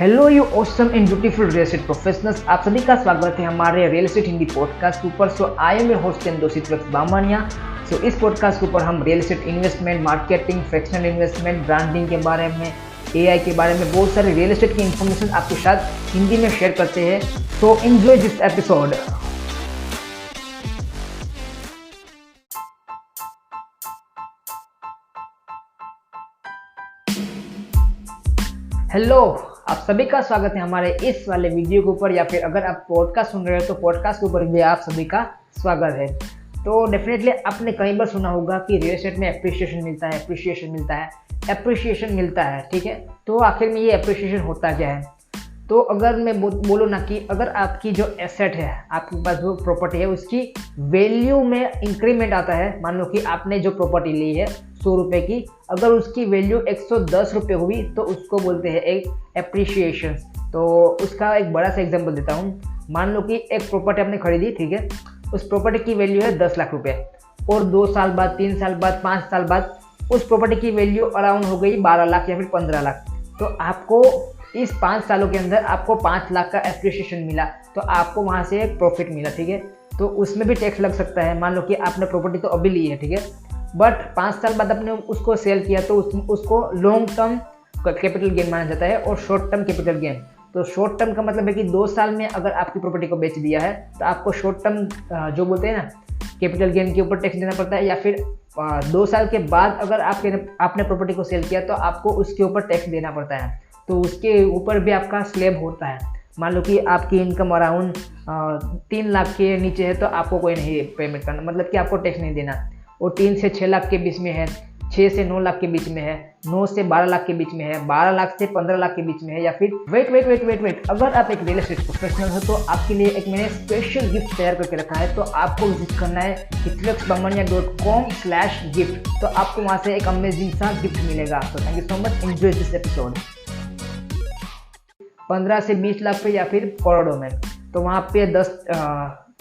Hello you awesome and beautiful real estate professionals, आप सभी का स्वागत है हमारे रियल एस्टेट हिंदी पॉडकास्ट के ऊपर। So I am your host Chandosit Bamania. So इस पॉडकास्ट के ऊपर हम real estate investment, marketing, fractional investment, branding के बारे में, एआई के बारे में बहुत सारे रियल एस्टेट की इन्फॉर्मेशन आपके साथ हिंदी में शेयर करते हैं। So enjoy this episode. Hello, आप सभी का स्वागत है हमारे इस वाले वीडियो के ऊपर, या फिर अगर आप पॉडकास्ट सुन रहे हो तो पॉडकास्ट के ऊपर भी आप सभी का स्वागत है। तो डेफिनेटली आपने कई बार सुना होगा कि रियल एस्टेट में एप्रिसिएशन मिलता है, एप्रिसिएशन मिलता है, ठीक है। तो आखिर में ये एप्रिसिएशन होता क्या है? तो अगर मैं बोलूँ ना कि अगर आपकी जो एसेट है, आपके पास जो प्रॉपर्टी है, उसकी वैल्यू में इंक्रीमेंट आता है। मान लो कि आपने जो प्रॉपर्टी ली है 100 रुपये की, अगर उसकी वैल्यू 110 रुपये हुई तो उसको बोलते हैं एक एप्रिसिएशन। तो उसका एक बड़ा सा एग्जांपल देता हूँ। मान लो कि एक प्रॉपर्टी आपने खरीदी, ठीक है। उस प्रॉपर्टी की वैल्यू है 10 लाख रुपये, और 2 साल बाद, 3 साल बाद, 5 साल बाद उस प्रॉपर्टी की वैल्यू अराउंड हो गई 12 लाख या फिर 15 लाख। तो आपको इस 5 सालों के अंदर आपको 5 लाख का एप्रिसिएशन मिला, तो आपको वहाँ से एक प्रॉफिट मिला, ठीक है। तो उसमें भी टैक्स लग सकता है। मान लो कि आपने प्रॉपर्टी तो अभी ली है, ठीक है, बट 5 साल बाद आपने उसको सेल किया, तो उसको लॉन्ग टर्म कैपिटल गेन माना जाता है और शॉर्ट टर्म कैपिटल गेन। तो शॉर्ट टर्म का मतलब है कि 2 साल में अगर आपकी प्रॉपर्टी को बेच दिया है तो आपको शॉर्ट टर्म जो बोलते हैं ना कैपिटल गेन के ऊपर टैक्स देना पड़ता है, या फिर 2 साल के बाद अगर आपने प्रॉपर्टी को सेल किया तो आपको उसके ऊपर टैक्स देना पड़ता है। तो उसके ऊपर भी आपका स्लैब होता है। मान लो कि आपकी इनकम अराउंड 3 लाख के नीचे है तो आपको कोई नहीं पेमेंट करना, मतलब कि आपको टैक्स नहीं देना। और 3 से 6 लाख के बीच में है, 6 से 9 लाख के बीच में है, 9 से 12 लाख के बीच में है, 12 लाख से 15 लाख के बीच में है, या फिर वेट, अगर आप एक रियल एस्टेट प्रोफेशनल हो तो आपके लिए एक मैंने स्पेशल गिफ्ट तैयार करके रखा है। तो आपको विजिट करना है hitlexbamania.com/gift। तो आपको वहाँ से एक अमेजिंग सा गिफ्ट मिलेगा। तो thank you so much, enjoy this episode. 15 से 20 लाख पे या फिर करोड़ों में, तो वहाँ पे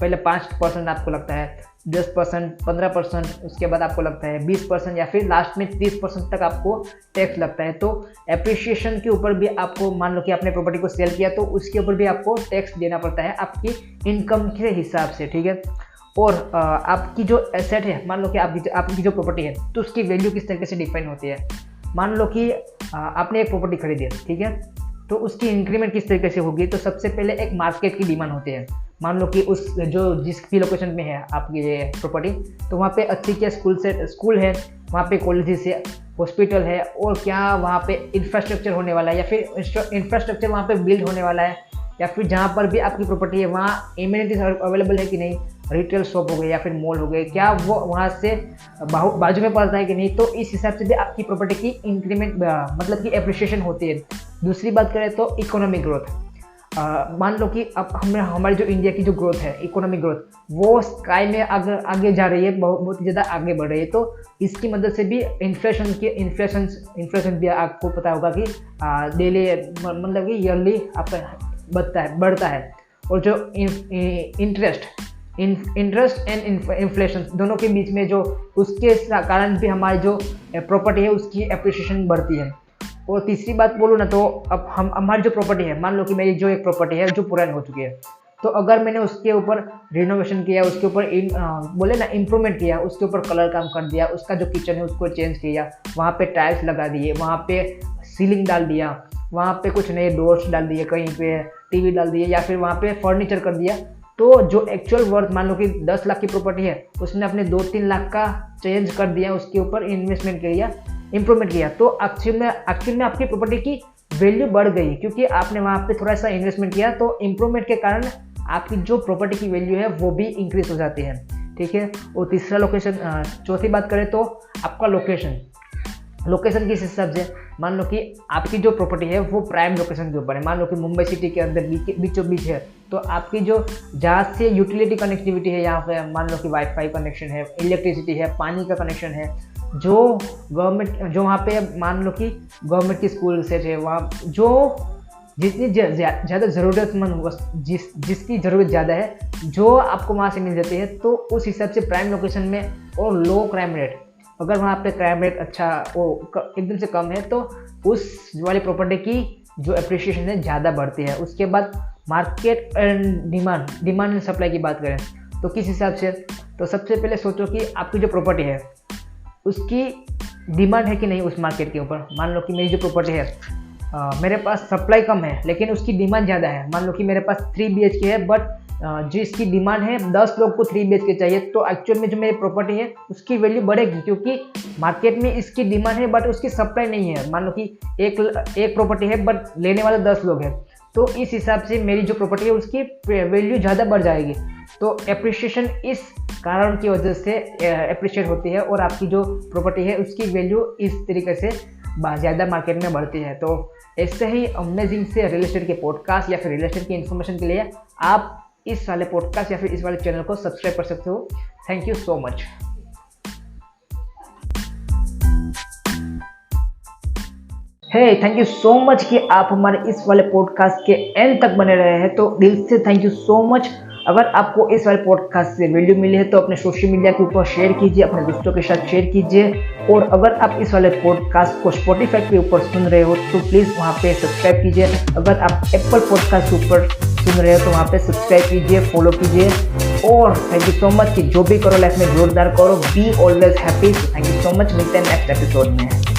पहले 5% आपको लगता है, 10%, 15%, उसके बाद आपको लगता है 20%, या फिर लास्ट में 30% तक आपको टैक्स लगता है। तो एप्रिसिएशन के ऊपर भी आपको, मान लो कि आपने प्रॉपर्टी को सेल किया तो उसके ऊपर भी आपको टैक्स देना पड़ता है आपकी इनकम के हिसाब से, ठीक है। और आपकी जो एसेट है, मान लो कि आपकी जो प्रॉपर्टी है, तो उसकी वैल्यू किस तरीके से डिफाइन होती है। मान लो कि आपने एक प्रॉपर्टी खरीदी है, ठीक है, तो उसकी इंक्रीमेंट किस तरीके से होगी। तो सबसे पहले एक मार्केट की डिमांड होती है। मान लो कि जिस भी लोकेशन में है आपकी ये प्रॉपर्टी, तो वहाँ पे अच्छी क्या स्कूल है, वहाँ पे कॉलेजेस है, हॉस्पिटल है, और क्या वहाँ पे इंफ्रास्ट्रक्चर होने वाला है, या फिर इंफ्रास्ट्रक्चर वहाँ पे बिल्ड होने वाला है, या फिर जहाँ पर भी आपकी प्रॉपर्टी है वहाँ एमिनिटीज अवेलेबल है कि नहीं, रिटेल शॉप हो गए या फिर मॉल हो गए, क्या वो वहाँ से बाजू में पड़ता है कि नहीं। तो इस हिसाब से भी आपकी प्रॉपर्टी की इंक्रीमेंट मतलब कि एप्रिसिएशन होती है। दूसरी बात करें तो इकोनॉमिक ग्रोथ। मान लो कि अब हमारी जो इंडिया की जो ग्रोथ है, इकोनॉमिक ग्रोथ, वो स्काई में आगे जा रही है, बहुत ज़्यादा आगे बढ़ रही है। तो इसकी मदद से भी इन्फ्लेशन भी आपको पता होगा कि डेली मतलब कि ईयरली आपका बढ़ता है। और जो इंटरेस्ट एंड इन्फ्लेशन दोनों के बीच में जो, उसके कारण भी हमारी जो प्रॉपर्टी है उसकी एप्रिसिएशन बढ़ती है। और तीसरी बात बोलूँ ना, तो अब हमारी जो प्रॉपर्टी है, मान लो कि मेरी जो एक प्रॉपर्टी है जो पुरानी हो चुकी है, तो अगर मैंने उसके ऊपर रिनोवेशन किया, उसके ऊपर बोले ना इम्प्रूवमेंट किया, उसके ऊपर कलर काम कर दिया, उसका जो किचन है उसको चेंज किया, वहाँ पे टाइल्स लगा दिए, वहाँ पे सीलिंग डाल दिया, वहाँ पे कुछ नए डोर्स डाल दिए, कहीं पे टीवी डाल दिए, या फिर वहाँ पे फर्नीचर कर दिया, तो जो एक्चुअल वर्थ मान लो कि 10 लाख की प्रॉपर्टी है, उसने अपने 2-3 लाख का चेंज कर दिया, उसके ऊपर इन्वेस्टमेंट किया, इम्प्रूवमेंट किया, तो एक्चुअल में आपकी प्रॉपर्टी की वैल्यू बढ़ गई, क्योंकि आपने वहाँ पे थोड़ा सा इन्वेस्टमेंट किया। तो इम्प्रूवमेंट के कारण आपकी जो प्रॉपर्टी की वैल्यू है वो भी इंक्रीज हो जाती है, ठीक है। और तीसरा लोकेशन, चौथी बात करें तो आपका लोकेशन किस हिसाब से। मान लो कि आपकी जो प्रॉपर्टी है वो प्राइम लोकेशन के ऊपर है, मान लो कि मुंबई सिटी के अंदर बीचों बीच है, तो आपकी जो जहाँ से यूटिलिटी कनेक्टिविटी है, यहाँ पे मान लो कि वाईफाई कनेक्शन है, इलेक्ट्रिसिटी है, पानी का कनेक्शन है, जो वहाँ पे मान लो कि गवर्नमेंट की स्कूल से है, वहाँ जो जितनी ज़्यादा ज़रूरतमंद होगा, जिसकी ज़रूरत ज़्यादा है, जो आपको वहाँ से मिल जाती है, तो उस हिसाब से प्राइम लोकेशन में और लो क्राइम रेट, अगर वहाँ पे क्राइम रेट अच्छा वो एकदम से कम है, तो उस वाली प्रॉपर्टी की जो एप्रिसिएशन है ज़्यादा बढ़ती है। उसके बाद market and demand and supply की बात करें तो किस हिसाब से, तो सबसे पहले सोचो कि आपकी जो प्रॉपर्टी है उसकी डिमांड है कि नहीं उस मार्केट के ऊपर। मान लो कि मेरी जो प्रॉपर्टी है मेरे पास सप्लाई कम है लेकिन उसकी डिमांड ज़्यादा है। मान लो कि मेरे पास 3 BHK है बट जिसकी डिमांड है 10 लोग को 3 BHK चाहिए, तो एक्चुअल में जो मेरी प्रॉपर्टी है उसकी वैल्यू बढ़ेगी क्योंकि मार्केट में इसकी डिमांड है बट उसकी सप्लाई नहीं है। मान लो कि एक प्रॉपर्टी है बट लेने वाले 10 लोग हैं, तो इस हिसाब से मेरी जो प्रॉपर्टी है उसकी वैल्यू ज़्यादा बढ़ जाएगी। तो एप्रिसिएशन इस कारण की वजह से एप्रिशिएट होती है और आपकी जो प्रॉपर्टी है उसकी वैल्यू इस तरीके से ज़्यादा मार्केट में बढ़ती है। तो ऐसे ही अमेजिंग से रियल एस्टेट के पॉडकास्ट या फिर रियल एस्टेट की इन्फॉर्मेशन के लिए आप इस वाले पॉडकास्ट या फिर इस वाले चैनल को सब्सक्राइब कर सकते हो। Thank you so much. Thank you so much कि आप हमारे इस वाले पॉडकास्ट के एंड तक बने रहे हैं, तो दिल से थैंक यू सो मच। अगर आपको इस वाले पॉडकास्ट से वैल्यू मिली है तो अपने सोशल मीडिया के ऊपर शेयर कीजिए, अपने दोस्तों के साथ शेयर कीजिए। और अगर आप इस वाले पॉडकास्ट को स्पॉटिफाई के ऊपर सुन रहे हो तो प्लीज़ वहाँ पे सब्सक्राइब कीजिए। अगर आप एप्पल पॉडकास्ट के ऊपर सुन रहे हो तो वहाँ पे सब्सक्राइब कीजिए, फॉलो कीजिए। और थैंक यू सो मच कि जो भी करो लाइफ में जोरदार करो, be always happy. Thank you so much, मिलते हैं नेक्स्ट एपिसोड में।